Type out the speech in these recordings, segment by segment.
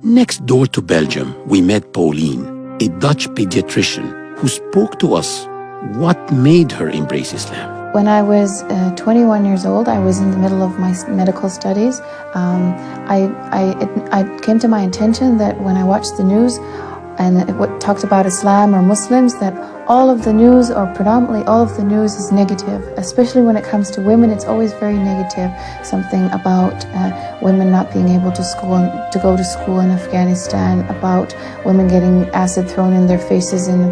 Next door to Belgium, we met Pauline, a Dutch pediatrician who spoke to us what made her embrace Islam. When I was 21 years old, I was in the middle of my medical studies. It came to my attention that when I watched the news and it talked about Islam or Muslims, that all of the news, or predominantly all of the news, is negative. Especially when it comes to women, it's always very negative. Something about women not being able to go to school in Afghanistan, about women getting acid thrown in their faces in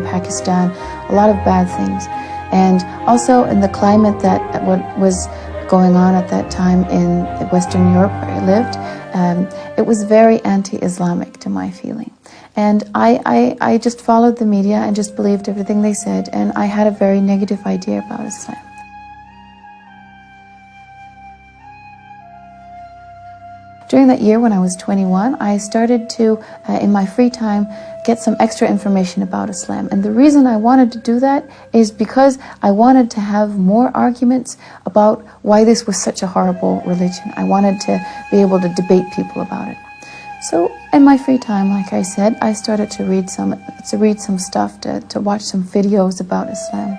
Pakistan, a lot of bad things. And also in the climate that what was going on at that time in Western Europe where I lived, it was very anti-Islamic to my feeling. And I just followed the media and just believed everything they said, and I had a very negative idea about Islam. During that year when I was 21, I started to, in my free time, get some extra information about Islam. And the reason I wanted to do that is because I wanted to have more arguments about why this was such a horrible religion. I wanted to be able to debate people about it. So in my free time, like I said, I started to read some stuff, to watch some videos about Islam.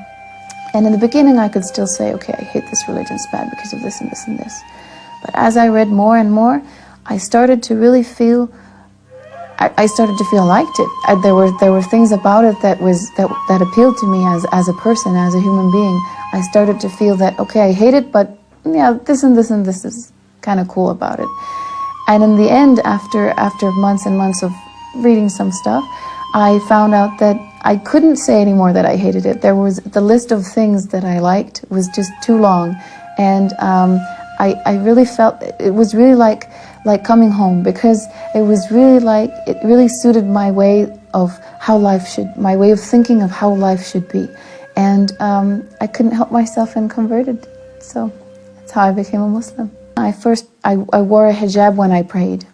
And in the beginning, I could still say, okay, I hate this religion, it's bad because of this and this and this. But as I read more and more, I started to really feel, I started to feel I liked it. There were things about it that appealed to me as a person, as a human being. I started to feel that, okay, I hate it, but yeah, this and this and this is kind of cool about it. And in the end, after months and months of reading some stuff, I found out that I couldn't say anymore that I hated it. The list of things that I liked was just too long. And I really felt it was really like coming home, because it really suited my way of my way of thinking of how life should be. And I couldn't help myself and converted. So that's how I became a Muslim. I wore a hijab when I prayed.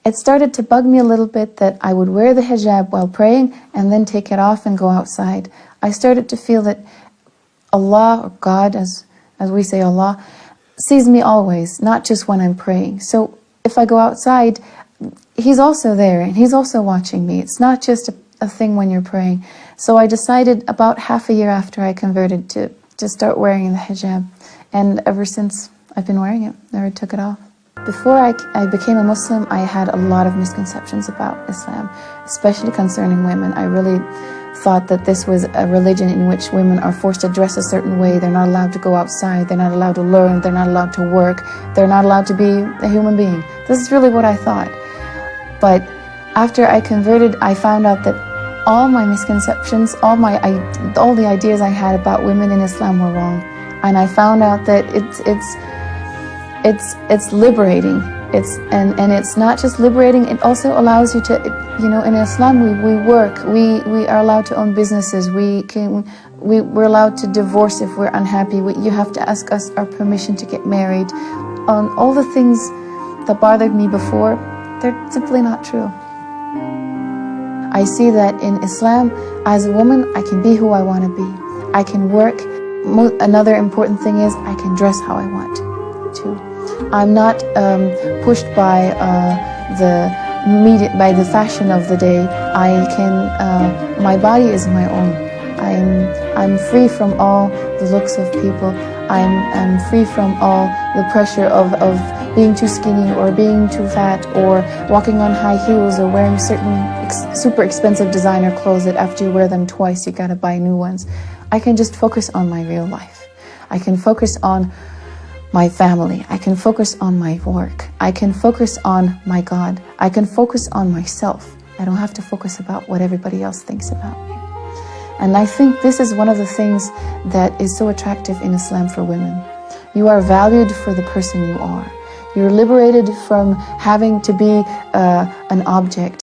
It started to bug me a little bit that I would wear the hijab while praying and then take it off and go outside. I started to feel that Allah, or God, as we say Allah, sees me always, not just when I'm praying. So if I go outside, He's also there and He's also watching me. It's not just a thing when you're praying. So I decided about half a year after I converted to start wearing the hijab. And ever since, I've been wearing it, never took it off. Before I became a Muslim, I had a lot of misconceptions about Islam, especially concerning women. I really thought that this was a religion in which women are forced to dress a certain way. They're not allowed to go outside. They're not allowed to learn. They're not allowed to work. They're not allowed to be a human being. This is really what I thought. But after I converted, I found out that all my misconceptions, all the ideas I had about women in Islam were wrong. And I found out that it's liberating. And it's not just liberating, it also allows you to, in Islam we work, we are allowed to own businesses, we're allowed to divorce if we're unhappy, you have to ask us our permission to get married. All the things that bothered me before, they're simply not true. I see that in Islam, as a woman, I can be who I want to be. I can work. Another important thing is I can dress how I want to. I'm not pushed by the media, by the fashion of the day. My body is my own. I'm free from all the looks of people. I'm free from all the pressure of being too skinny or being too fat or walking on high heels or wearing certain super expensive designer clothes that after you wear them twice you gotta buy new ones. I can just focus on my real life. I can focus on my family. I can focus on my work. I can focus on my God. I can focus on myself. I don't have to focus about what everybody else thinks about me. And I think this is one of the things that is so attractive in Islam for women. You are valued for the person you are. You're liberated from having to be an object.